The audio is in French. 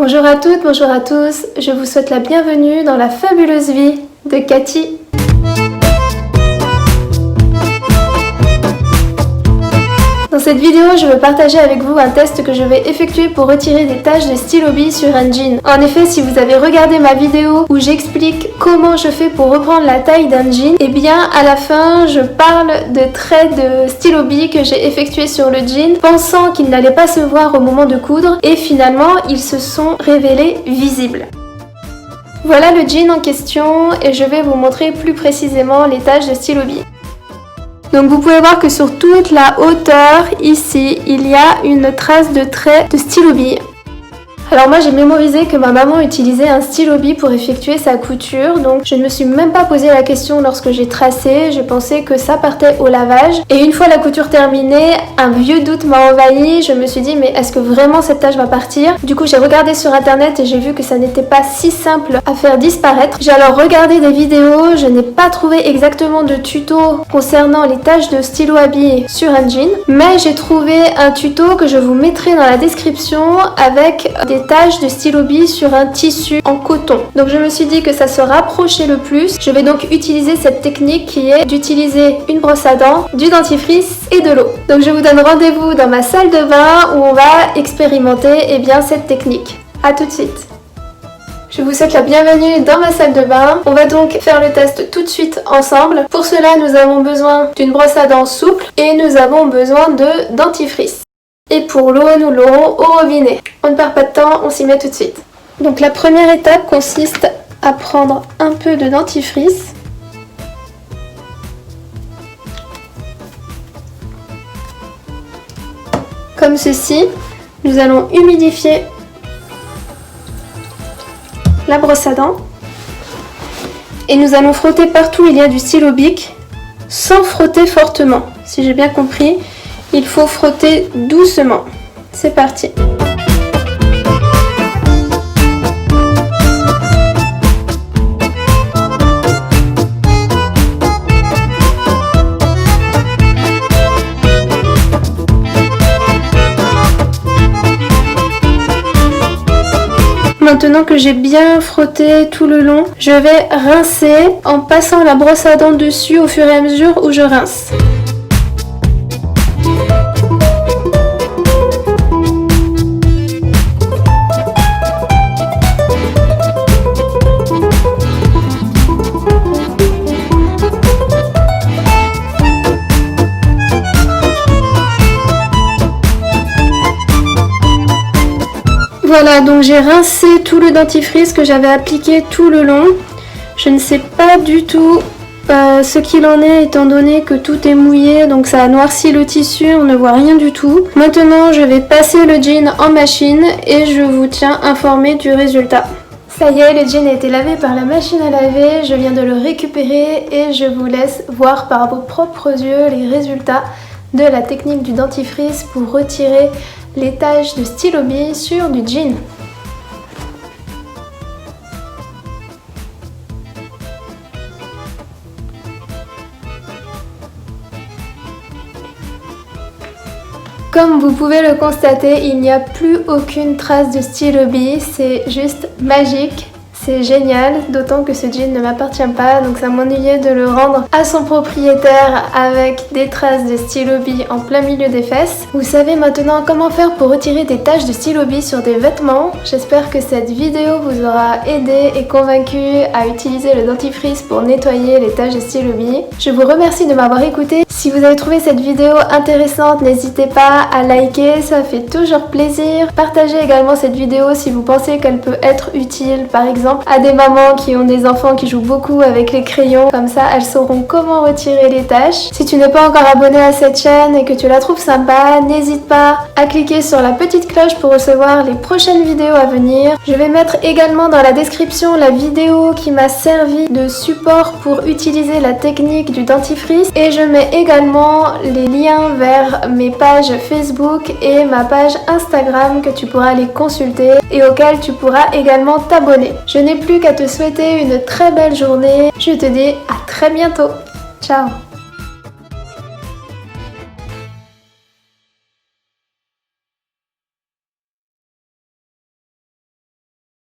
Bonjour à toutes, bonjour à tous, je vous souhaite la bienvenue dans la fabuleuse vie de Cathy. Dans cette vidéo, je veux partager avec vous un test que je vais effectuer pour retirer des taches de stylo bille sur un jean. En effet, si vous avez regardé ma vidéo où j'explique comment je fais pour reprendre la taille d'un jean, eh bien à la fin, je parle de traits de stylo bille que j'ai effectués sur le jean, pensant qu'ils n'allaient pas se voir au moment de coudre, et finalement, ils se sont révélés visibles. Voilà le jean en question et je vais vous montrer plus précisément les taches de stylo bille. Donc vous pouvez voir que sur toute la hauteur, ici, il y a une trace de trait de stylo bille. Alors moi j'ai mémorisé que ma maman utilisait un stylo bille pour effectuer sa couture, donc je ne me suis même pas posé la question lorsque j'ai tracé, j'ai pensé que ça partait au lavage. Et une fois la couture terminée, un vieux doute m'a envahi, je me suis dit mais est-ce que vraiment cette tache va partir? Du coup j'ai regardé sur internet et j'ai vu que ça n'était pas si simple à faire disparaître. J'ai alors regardé des vidéos, je n'ai pas trouvé exactement de tuto concernant les taches de stylo à bille sur un jean, mais j'ai trouvé un tuto que je vous mettrai dans la description avec des taches de stylo bille sur un tissu en coton. Donc je me suis dit que ça se rapprochait le plus. Je vais donc utiliser cette technique qui est d'utiliser une brosse à dents, du dentifrice et de l'eau. Donc je vous donne rendez-vous dans ma salle de bain où on va expérimenter cette technique. A tout de suite. Je vous souhaite la bienvenue dans ma salle de bain. On va donc faire le test tout de suite ensemble. Pour cela, nous avons besoin d'une brosse à dents souple et nous avons besoin de dentifrice. Et pour l'eau, nous l'aurons au robinet. On ne perd pas de temps, on s'y met tout de suite. Donc la première étape consiste à prendre un peu de dentifrice. Comme ceci. Nous allons humidifier la brosse à dents. Et nous allons frotter partout où il y a du stylo bic, sans frotter fortement. Si j'ai bien compris, il faut frotter doucement. C'est parti. Maintenant que j'ai bien frotté tout le long, je vais rincer en passant la brosse à dents dessus au fur et à mesure où je rince. Voilà, donc j'ai rincé tout le dentifrice que j'avais appliqué tout le long. Je ne sais pas du tout ce qu'il en est étant donné que tout est mouillé, donc ça a noirci le tissu, on ne voit rien du tout. Maintenant, je vais passer le jean en machine et je vous tiens informé du résultat. Ça y est, le jean a été lavé par la machine à laver, je viens de le récupérer et je vous laisse voir par vos propres yeux les résultats de la technique du dentifrice pour retirer les taches de stylo bille sur du jean. Comme vous pouvez le constater, il n'y a plus aucune trace de stylo bille, c'est juste magique. C'est génial, d'autant que ce jean ne m'appartient pas, donc ça m'ennuyait de le rendre à son propriétaire avec des traces de stylo bille en plein milieu des fesses. Vous savez maintenant comment faire pour retirer des taches de stylo bille sur des vêtements. J'espère que cette vidéo vous aura aidé et convaincu à utiliser le dentifrice pour nettoyer les taches de stylo bille. Je vous remercie de m'avoir écouté. Si vous avez trouvé cette vidéo intéressante, n'hésitez pas à liker, ça fait toujours plaisir. Partagez également cette vidéo si vous pensez qu'elle peut être utile, par exemple à des mamans qui ont des enfants qui jouent beaucoup avec les crayons, comme ça elles sauront comment retirer les taches. Si tu n'es pas encore abonné à cette chaîne et que tu la trouves sympa, n'hésite pas à cliquer sur la petite cloche pour recevoir les prochaines vidéos à venir. Je vais mettre également dans la description la vidéo qui m'a servi de support pour utiliser la technique du dentifrice et je mets également les liens vers mes pages Facebook et ma page Instagram que tu pourras aller consulter et auxquelles tu pourras également t'abonner. Je n'ai plus qu'à te souhaiter une très belle journée. Je te dis à très bientôt. Ciao!